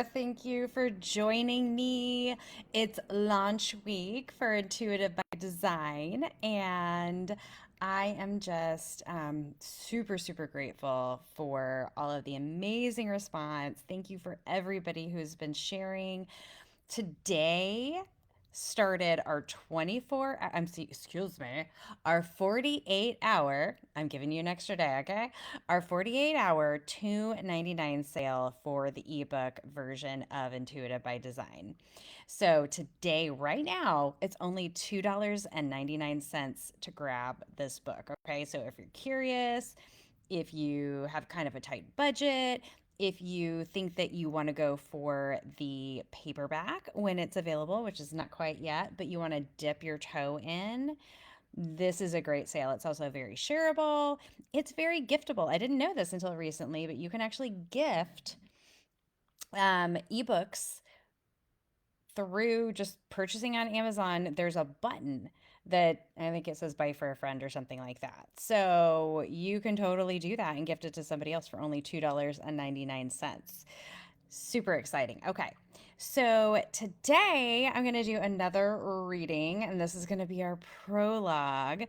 Thank you for joining me. It's launch week for Intuitive by Design, and I am just super, super grateful for all of the amazing response. Thank you for everybody who's been sharing. Today started our 24, excuse me, our 48-hour, I'm giving you an extra day, okay? Our 48-hour 299 sale for the ebook version of Intuitive by Design. So today, right now, it's only $2.99 to grab this book, okay? So if you're curious, if you have kind of a tight budget, if you think that you want to go for the paperback when it's available, which is not quite yet, but you want to dip your toe in, this is a great sale. It's also very shareable. It's very giftable. I didn't know this until recently, but you can actually gift ebooks through just purchasing on Amazon. There's a button that I think it says buy for a friend or something like that. So you can totally do that and gift it to somebody else for only $2.99. Super exciting. Okay. So today I'm going to do another reading, and this is going to be our prologue.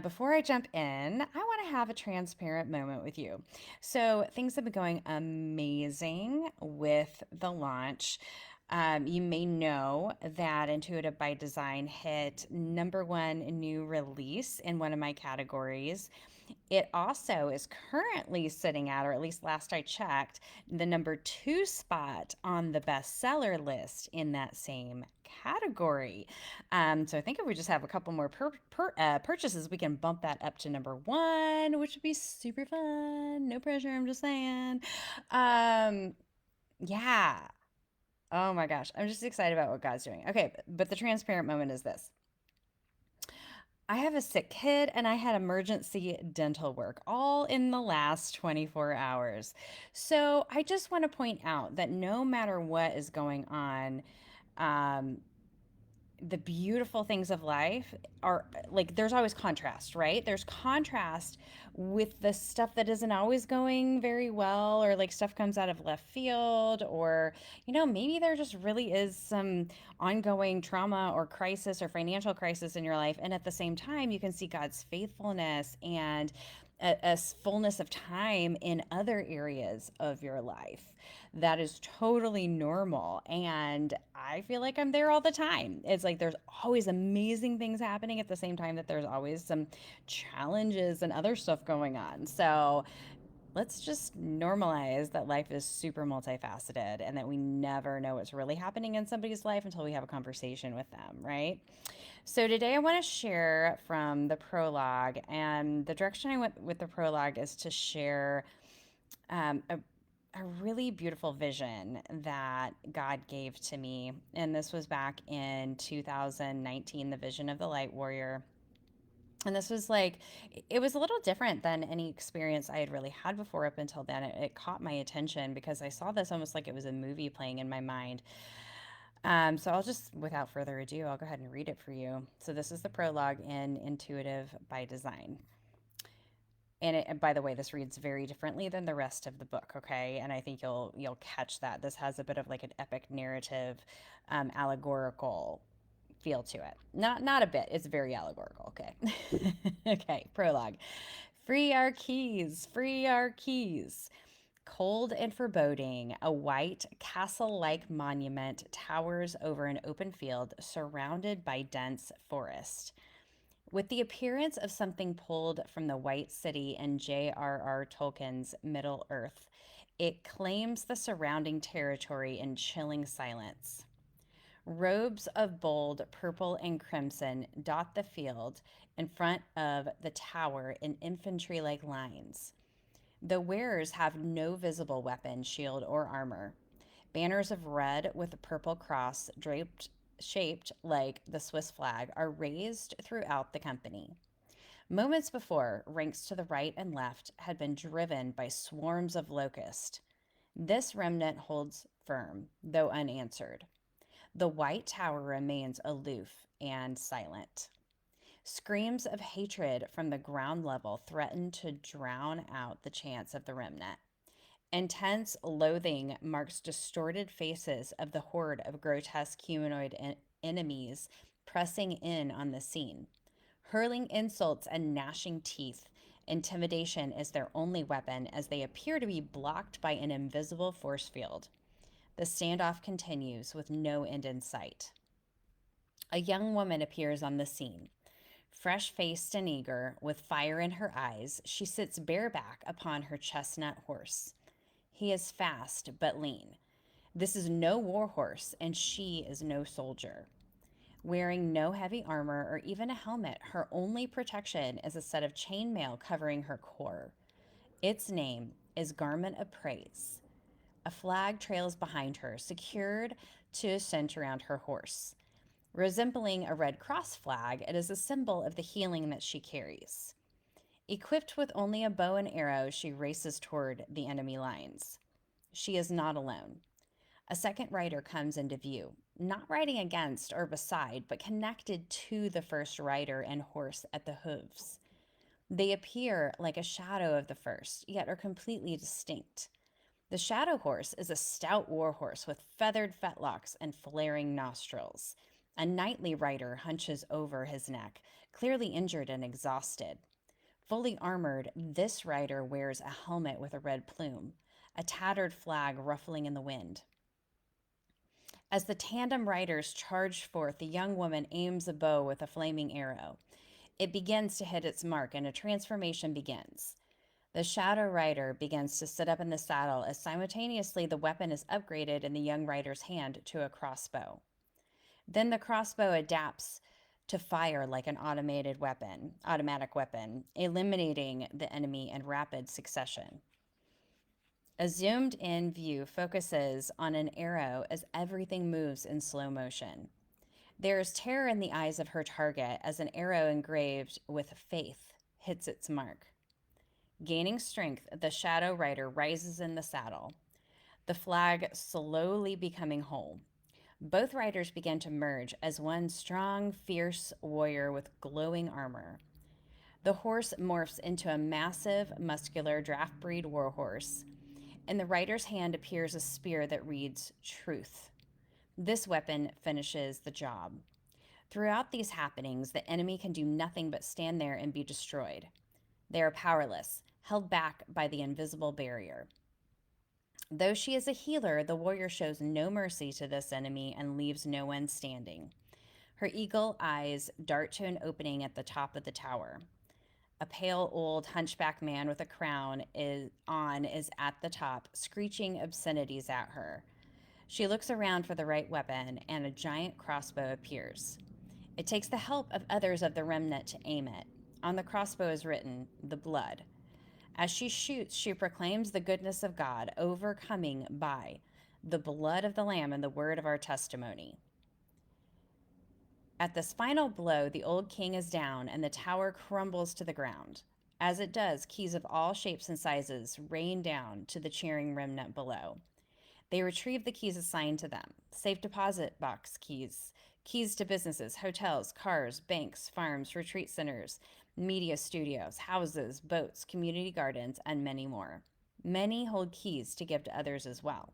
Before I jump in, I want to have a transparent moment with you. So things have been going amazing with the launch. You may know that Intuitive by Design hit number one new release in one of my categories. It also is currently sitting at, or at least last I checked, the number two spot on the bestseller list in that same category. So I think if we just have a couple more purchases, we can bump that up to number one, which would be super fun. No pressure, I'm just saying. Um, yeah. Oh my gosh. I'm just excited about what God's doing. Okay, but the transparent moment is this. I have a sick kid and I had emergency dental work all in the last 24 hours. So I just want to point out that no matter what is going on, um, the beautiful things of life are like there's always contrast, right? There's contrast with the stuff that isn't always going very well, or like stuff comes out of left field, or maybe there just really is some ongoing trauma or crisis or financial crisis in your life. And at the same time, you can see God's faithfulness and a fullness of time in other areas of your life. That is totally normal. And I feel like I'm there all the time. It's like there's always amazing things happening at the same time that there's always some challenges and other stuff going on. So let's just normalize that life is super multifaceted and that we never know what's really happening in somebody's life until we have a conversation with them, right? So today I want to share from the prologue, and the direction I went with the prologue is to share a really beautiful vision that God gave to me. And this was back in 2019, the vision of the light warrior. And this was like, it was a little different than any experience I had really had before up until then. It caught my attention because I saw this almost like it was a movie playing in my mind. So I'll just, without further ado, I'll go ahead and read it for you. So this is the prologue in Intuitive by Design. And by the way, this reads very differently than the rest of the book, okay? And I think you'll catch that. This has a bit of like an epic narrative, allegorical feel to it. Not a bit. It's very allegorical, okay? Okay, prologue. Free our keys, free our keys. Cold and foreboding, a white castle-like monument towers over an open field surrounded by dense forest. With the appearance of something pulled from the White City in J.R.R. Tolkien's Middle Earth, it claims the surrounding territory in chilling silence. Robes of bold purple and crimson dot the field in front of the tower in infantry like lines. The wearers have no visible weapon, shield, or armor. Banners of red with a purple cross draped shaped like the Swiss flag are raised throughout the company. Moments before, ranks to the right and left had been driven by swarms of locusts. This remnant holds firm, though unanswered. The white tower remains aloof and silent. Screams of hatred from the ground level threaten to drown out the chants of the remnant. Intense loathing marks distorted faces of the horde of grotesque humanoid enemies pressing in on the scene. Hurling insults and gnashing teeth, intimidation is their only weapon as they appear to be blocked by an invisible force field. The standoff continues with no end in sight. A young woman appears on the scene. Fresh faced and eager, with fire in her eyes, she sits bareback upon her chestnut horse. He is fast but lean. This is no war horse, and she is no soldier. Wearing no heavy armor or even a helmet, her only protection is a set of chainmail covering her core. Its name is Garment of Praise. A flag trails behind her, secured to a cinch around her horse. Resembling a Red Cross flag, it is a symbol of the healing that she carries. Equipped with only a bow and arrow, she races toward the enemy lines. She is not alone. A second rider comes into view, not riding against or beside, but connected to the first rider and horse at the hooves. They appear like a shadow of the first, yet are completely distinct. The shadow horse is a stout war horse with feathered fetlocks and flaring nostrils. A knightly rider hunches over his neck, clearly injured and exhausted. Fully armored, this rider wears a helmet with a red plume, a tattered flag ruffling in the wind. As the tandem riders charge forth, the young woman aims a bow with a flaming arrow. It begins to hit its mark, and a transformation begins. The shadow rider begins to sit up in the saddle as simultaneously the weapon is upgraded in the young rider's hand to a crossbow. Then the crossbow adapts to fire like an automatic weapon, eliminating the enemy in rapid succession. A zoomed in view focuses on an arrow as everything moves in slow motion. There is terror in the eyes of her target as an arrow engraved with faith hits its mark. Gaining strength, the shadow rider rises in the saddle, the flag slowly becoming whole. Both riders begin to merge as one strong, fierce warrior with glowing armor. The horse morphs into a massive, muscular draft breed warhorse. In the rider's hand appears a spear that reads Truth. This weapon finishes the job. Throughout these happenings, the enemy can do nothing but stand there and be destroyed. They are powerless, held back by the invisible barrier. Though she is a healer, the warrior shows no mercy to this enemy and leaves no one standing. Her eagle eyes dart to an opening at the top of the tower. A pale old hunchback man with a crown is at the top, screeching obscenities at her. She looks around for the right weapon, and a giant crossbow appears. It takes the help of others of the remnant to aim it. On the crossbow is written, "The Blood." As she shoots, she proclaims the goodness of God, overcoming by the blood of the Lamb and the word of our testimony. At this final blow, the old king is down and the tower crumbles to the ground. As it does, keys of all shapes and sizes rain down to the cheering remnant below. They retrieve the keys assigned to them: safe deposit box keys, keys to businesses, hotels, cars, banks, farms, retreat centers, media studios, houses, boats, community gardens, and many more. Many hold keys to give to others as well.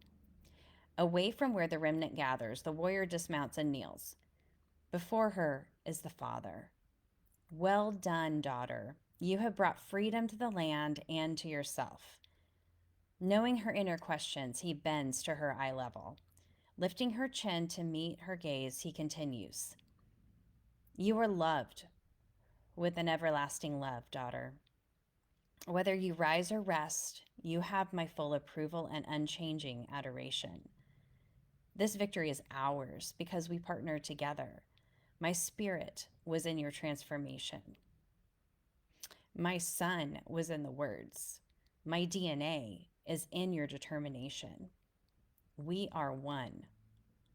Away from where the remnant gathers, the warrior dismounts and kneels. Before her is the father. Well done, daughter. You have brought freedom to the land and to yourself. Knowing her inner questions, he bends to her eye level. Lifting her chin to meet her gaze, he continues. You are loved with an everlasting love, daughter. Whether you rise or rest, you have my full approval and unchanging adoration. This victory is ours because we partnered together. My spirit was in your transformation. My son was in the words. My DNA is in your determination. We are one.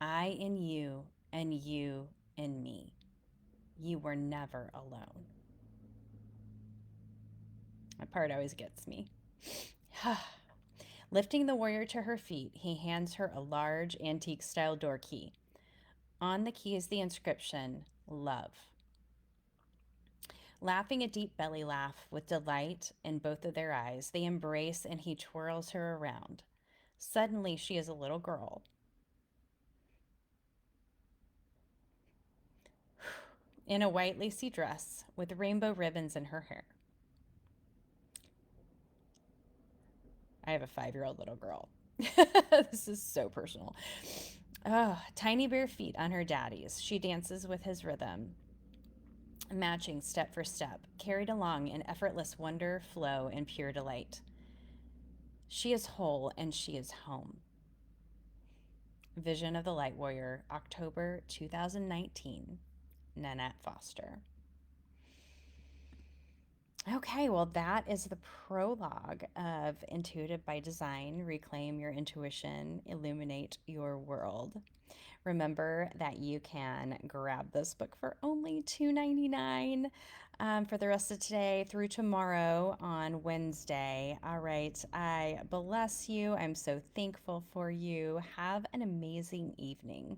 I in you and you in me. You were never alone. That part always gets me. Lifting the warrior to her feet, he hands her a large antique-style door key. On the key is the inscription, Love. Laughing a deep belly laugh with delight in both of their eyes, they embrace and he twirls her around. Suddenly, she is a little girl in a white lacy dress with rainbow ribbons in her hair. I have a 5-year-old little girl. This is so personal. Oh, tiny bare feet on her daddy's. She dances with his rhythm, matching step for step, carried along in effortless wonder, flow, and pure delight. She is whole and she is home. Vision of the Light Warrior, October 2019, Nanette Foster. Okay, well, that is the prologue of Intuitive by Design. Reclaim your intuition, illuminate your world. Remember that you can grab this book for only $2.99 for the rest of today through tomorrow on Wednesday. All right, I bless you. I'm so thankful for you. Have an amazing evening.